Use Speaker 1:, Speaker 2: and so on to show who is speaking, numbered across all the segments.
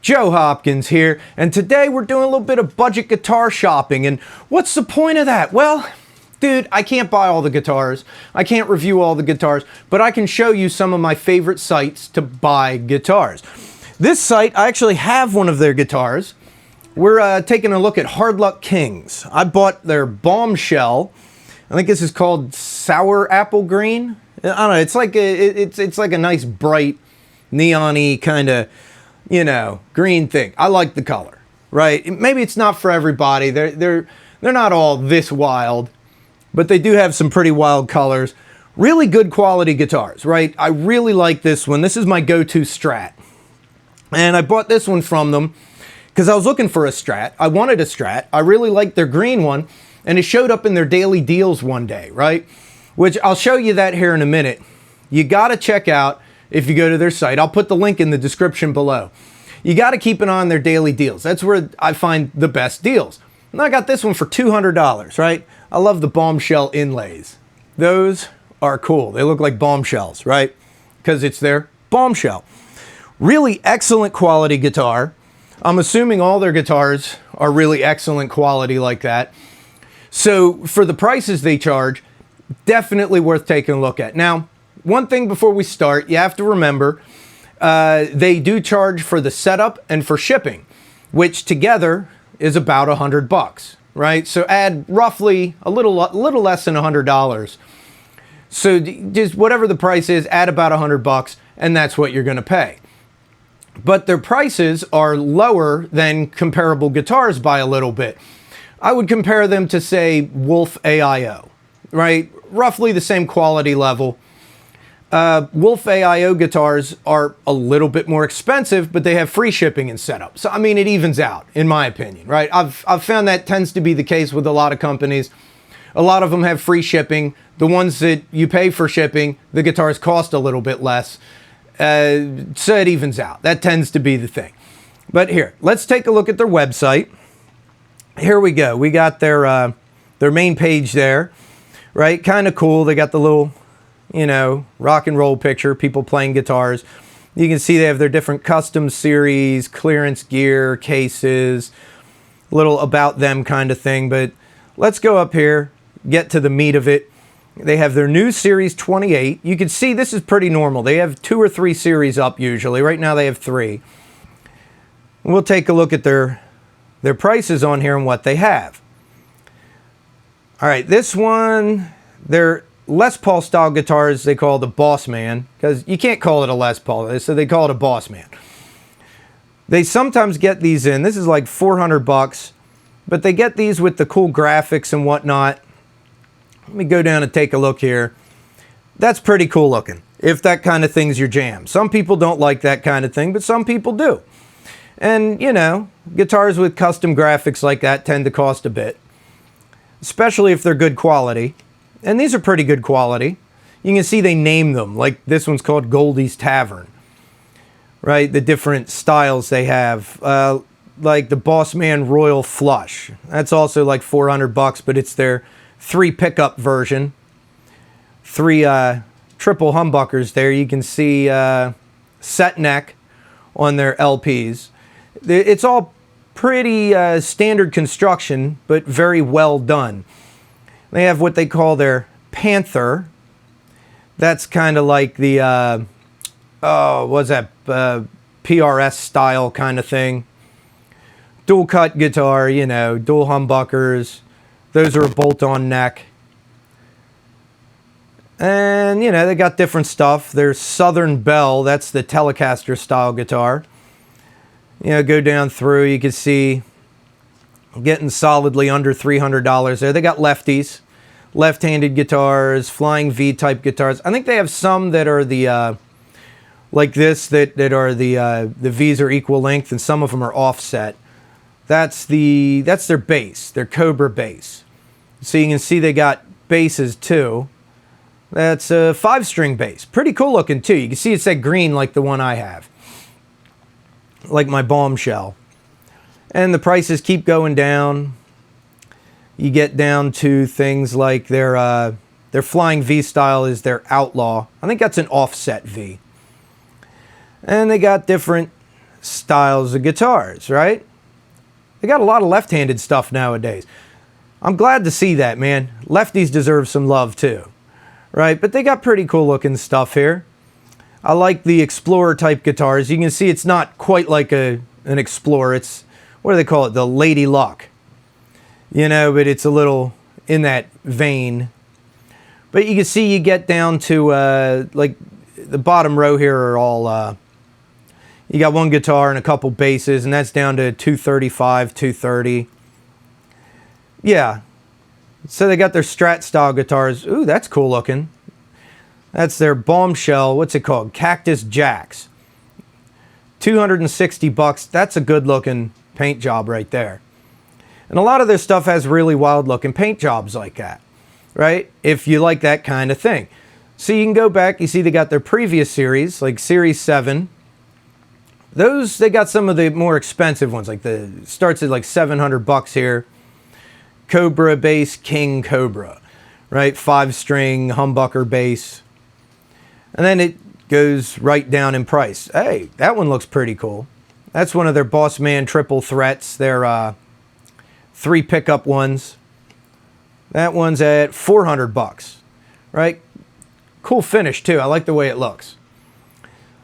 Speaker 1: Joe Hopkins here, and today we're doing a little bit of budget guitar shopping. And what's the point of that? Well, dude, I can't buy all the guitars. I can't review all the guitars, but I can show you some of my favorite sites to buy guitars. This site, I actually have one of their guitars. We're taking a look at Hardluck Kings. I bought their Bombshell. I think this is called Sour Apple Green. I don't know. It's like it's like a nice bright neon-y kind of, you know, green thing. I like the color, right? Maybe it's not for everybody. They're not all this wild, but they do have some pretty wild colors. Really good quality guitars, right? I really like this one. This is my go-to Strat. And I bought this one from them because I was looking for a Strat. I wanted a Strat. I really liked their green one, and it showed up in their daily deals one day, right? Which I'll show you that here in a minute. You got to check out if you go to their site. I'll put the link in the description below. You got to keep an eye on their daily deals. That's where I find the best deals. And I got this one for $200, right? I love the Bombshell inlays. Those are cool. They look like bombshells, right? Because it's their Bombshell. Really excellent quality guitar. I'm assuming all their guitars are really excellent quality like that. So for the prices they charge, definitely worth taking a look at. Now, one thing before we start, you have to remember, they do charge for the setup and for shipping, which together is about $100, right? So add roughly a little less than $100. So just whatever the price is, add about $100, and that's what you're going to pay. But their prices are lower than comparable guitars by a little bit. I would compare them to, say, Wolf AIO, right? Roughly the same quality level. Wolf AIO guitars are a little bit more expensive, but they have free shipping and setup. So, I mean, it evens out, in my opinion, right? I've found that tends to be the case with a lot of companies. A lot of them have free shipping. The ones that you pay for shipping, the guitars cost a little bit less. So it evens out. That tends to be the thing. But here, let's take a look at their website. Here we go. We got their main page there, right? Kind of cool. They got the little, you know, rock and roll picture, people playing guitars. You can see they have their different custom series, clearance gear, cases, little about them kind of thing. But let's go up here, get to the meat of it. They have their new Series 28. You can see this is pretty normal. They have 2 or 3 series up usually. Right now they have 3. We'll take a look at their prices on here and what they have. All right, this one, they're Les Paul style guitars they call the Boss Man, because you can't call it a Les Paul, so they call it a Boss Man. They sometimes get these in. This is like $400, but they get these with the cool graphics and whatnot. Let me go down and take a look here. That's pretty cool looking, if that kind of thing's your jam. Some people don't like that kind of thing, but some people do. And, you know, guitars with custom graphics like that tend to cost a bit, especially if they're good quality. And these are pretty good quality. You can see they name them, like this one's called Goldie's Tavern, right? The different styles they have, like the Boss Man Royal Flush. That's also like $400, but it's their 3 pickup version. 3 triple humbuckers there. You can see set neck on their LPs. It's all pretty standard construction, but very well done. They have what they call their Panther. That's kind of like the, what's that, PRS style kind of thing. Dual cut guitar, you know, dual humbuckers. Those are a bolt-on neck. And, you know, they got different stuff. There's Southern Belle. That's the Telecaster style guitar. You know, go down through. You can see getting solidly under $300 there. They got lefties, left-handed guitars, flying V-type guitars. I think they have some that are the, like this, that are the V's are equal length, and some of them are offset. That's their bass, their Cobra bass. So you can see they got basses too. That's a 5-string bass. Pretty cool looking too. You can see it's that green like the one I have. Like my Bombshell. And the prices keep going down. You get down to things like their flying V style is their Outlaw. I think that's an offset V. And they got different styles of guitars, right? They got a lot of left-handed stuff nowadays. I'm glad to see that, man. Lefties deserve some love too, right? But they got pretty cool looking stuff here. I like the Explorer type guitars. You can see it's not quite like an Explorer. It's, what do they call it? The Lady Luck. You know, but it's a little in that vein. But you can see you get down to, like, the bottom row here are all, you got one guitar and a couple basses, and that's down to 235, 230. Yeah. So they got their Strat style guitars. Ooh, that's cool looking. That's their Bombshell, what's it called? Cactus Jacks. 260 bucks. That's a good looking paint job right there. And a lot of their stuff has really wild looking paint jobs like that, right? If you like that kind of thing. So you can go back, you see they got their previous series, like Series 7. Those, they got some of the more expensive ones, like the, starts at like 700 bucks here. Cobra bass, King Cobra, right? 5-string humbucker bass. And then it goes right down in price. Hey, that one looks pretty cool. That's one of their Boss Man triple threats. Their 3 pickup ones. That one's at 400 bucks, right? Cool finish too. I like the way it looks.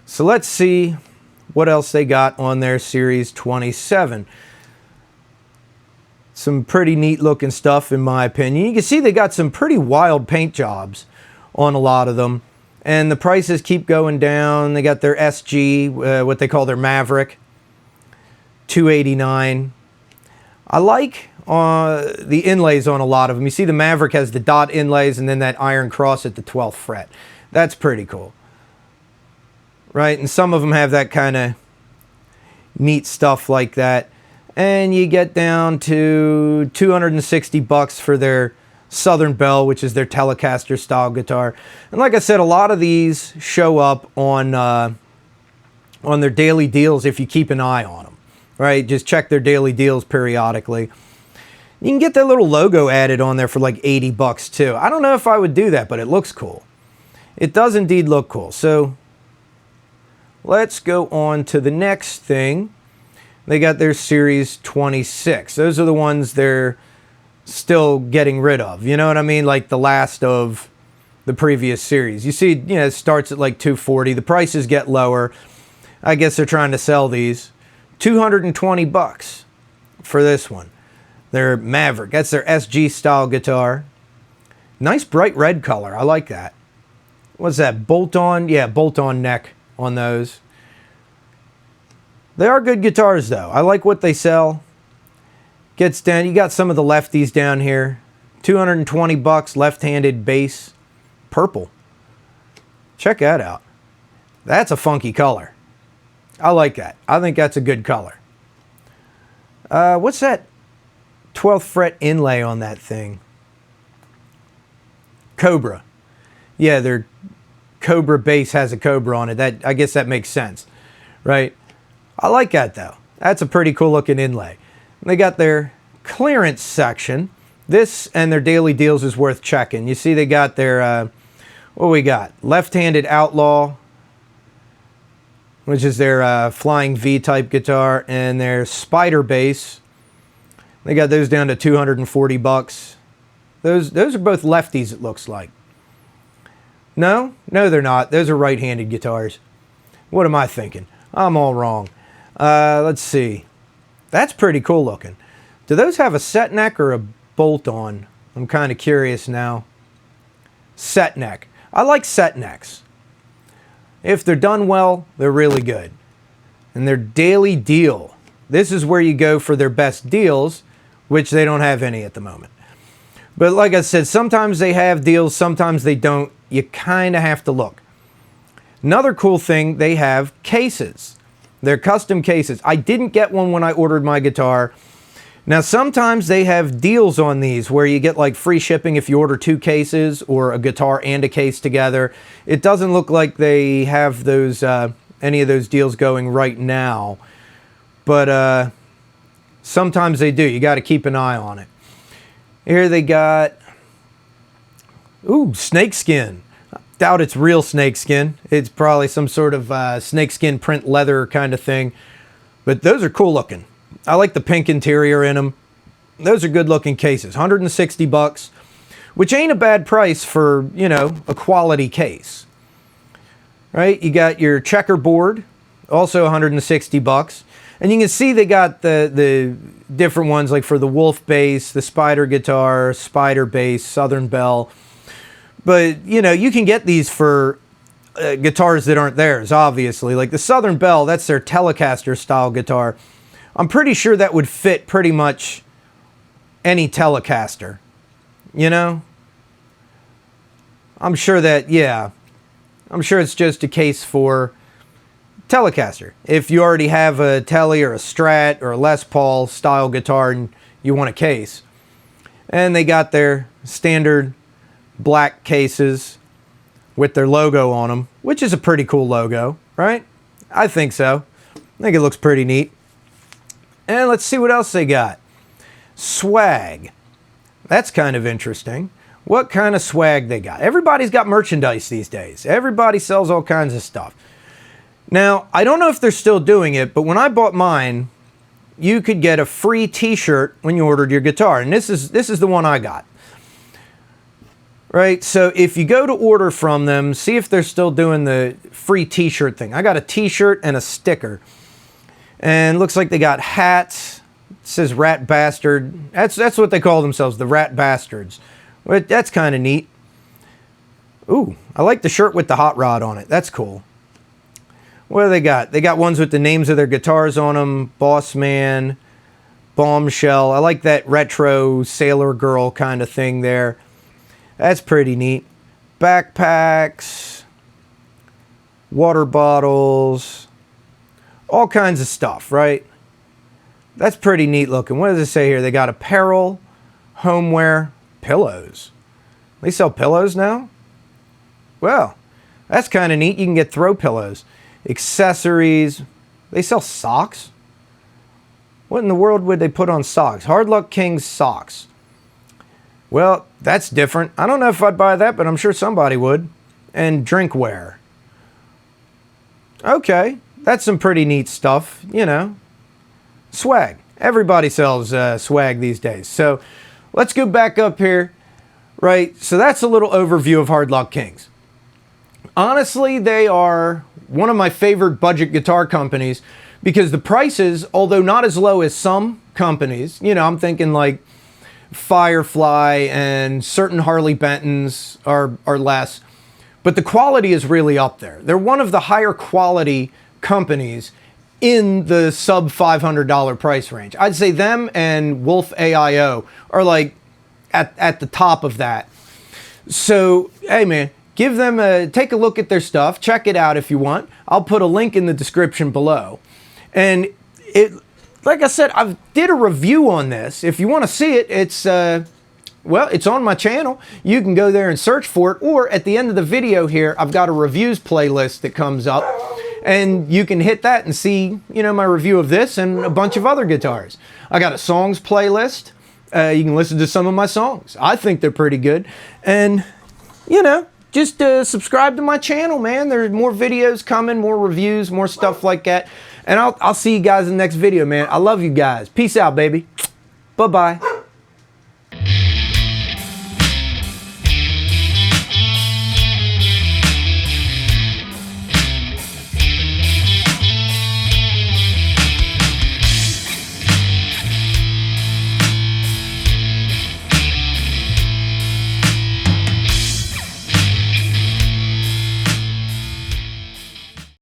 Speaker 1: So let's see what else they got on their Series 27. Some pretty neat looking stuff in my opinion. You can see they got some pretty wild paint jobs on a lot of them. And the prices keep going down. They got their SG, what they call their Maverick, $289. I like the inlays on a lot of them. You see the Maverick has the dot inlays and then that iron cross at the 12th fret. That's pretty cool. Right? And some of them have that kind of neat stuff like that. And you get down to 260 bucks for their Southern Belle, which is their Telecaster style guitar. And like I said, a lot of these show up on their daily deals if you keep an eye on them, right? Just check their daily deals periodically. You can get that little logo added on there for like 80 bucks too. I don't know if I would do that, but it looks cool. It does indeed look cool. So let's go on to the next thing. They got their Series 26. Those are the ones they're still getting rid of. You know what I mean? Like the last of the previous series. You see, you know, it starts at like 240. The prices get lower. I guess they're trying to sell these. 220 bucks for this one. Their Maverick. That's their SG style guitar. Nice bright red color. I like that. What's that? Bolt-on? Yeah, bolt-on neck on those. They are good guitars though. I like what they sell. Gets down, you got some of the lefties down here. 220 bucks, left-handed bass. Purple. Check that out. That's a funky color. I like that. I think that's a good color. What's that 12th fret inlay on that thing? Cobra. Yeah, their Cobra bass has a Cobra on it. That, I guess that makes sense, right? I like that though. That's a pretty cool looking inlay. They got their clearance section. This and their daily deals is worth checking. You see they got their, what we got? Left-handed Outlaw, which is their Flying V type guitar, and their Spider bass. They got those down to 240 bucks. Those are both lefties, it looks like. No, they're not. Those are right-handed guitars. What am I thinking? I'm all wrong. Let's see. That's pretty cool looking. Do those have a set neck or a bolt on? I'm kind of curious now. Set neck. I like set necks. If they're done well, they're really good. And their daily deal. This is where you go for their best deals, which they don't have any at the moment. But like I said, sometimes they have deals, sometimes they don't. You kind of have to look. Another cool thing, they have cases. They're custom cases. I didn't get one when I ordered my guitar. Now, sometimes they have deals on these where you get like free shipping if you order 2 cases or a guitar and a case together. It doesn't look like they have those any of those deals going right now. But sometimes they do. You got to keep an eye on it. Here they got, ooh, snakeskin. Doubt it's real snakeskin. It's probably some sort of snakeskin print leather kind of thing. But those are cool looking. I like the pink interior in them. Those are good looking cases. 160 bucks, which ain't a bad price for, you know, a quality case. Right? You got your checkerboard, also 160 bucks. And you can see they got the different ones, like for the Wolf bass, the Spider guitar, Spider bass, Southern Bell. But, you know, you can get these for guitars that aren't theirs, obviously. Like the Southern Bell, that's their Telecaster style guitar. I'm pretty sure that would fit pretty much any Telecaster, you know? I'm sure that, yeah. I'm sure it's just a case for Telecaster. If you already have a Tele or a Strat or a Les Paul style guitar and you want a case. And they got their standard black cases with their logo on them, which is a pretty cool logo, right? I think so. I think it looks pretty neat. And let's see what else they got. Swag. That's kind of interesting. What kind of swag they got? Everybody's got merchandise these days. Everybody sells all kinds of stuff. Now, I don't know if they're still doing it, but when I bought mine, you could get a free t-shirt when you ordered your guitar. And this is the one I got. Right? So if you go to order from them, see if they're still doing the free t-shirt thing. I got a t-shirt and a sticker. And looks like they got hats. It says Rat Bastard. That's what they call themselves, the Rat Bastards. But that's kind of neat. Ooh, I like the shirt with the hot rod on it. That's cool. What do they got? They got ones with the names of their guitars on them. Boss Man, Bombshell. I like that retro Sailor Girl kind of thing there. That's pretty neat. Backpacks, water bottles, all kinds of stuff, right? That's pretty neat looking. What does it say here? They got apparel, homeware, pillows. They sell pillows now? Well, that's kind of neat. You can get throw pillows. Accessories. They sell socks? What in the world would they put on socks? Hardluck Kings socks. Well, that's different. I don't know if I'd buy that, but I'm sure somebody would. And drinkware. Okay, that's some pretty neat stuff, you know. Swag. Everybody sells swag these days. So let's go back up here. Right, so that's a little overview of Hardluck Kings. Honestly, they are one of my favorite budget guitar companies because the prices, although not as low as some companies, you know, I'm thinking like Firefly and certain Harley Bentons are less, but the quality is really up there. They're one of the higher quality companies in the sub $500 price range. I'd say them and Wolf AIO are like at the top of that. So, hey man, give them take a look at their stuff. Check it out if you want. I'll put a link in the description below. And it, like I said, I did a review on this. If you want to see it, it's well, it's on my channel. You can go there and search for it. Or at the end of the video here, I've got a reviews playlist that comes up. And you can hit that and see, you know, my review of this and a bunch of other guitars. I got a songs playlist. You can listen to some of my songs. I think they're pretty good. And, you know, just subscribe to my channel, man. There's more videos coming, more reviews, more stuff like that. And I'll see you guys in the next video, man. I love you guys. Peace out, baby. Bye-bye.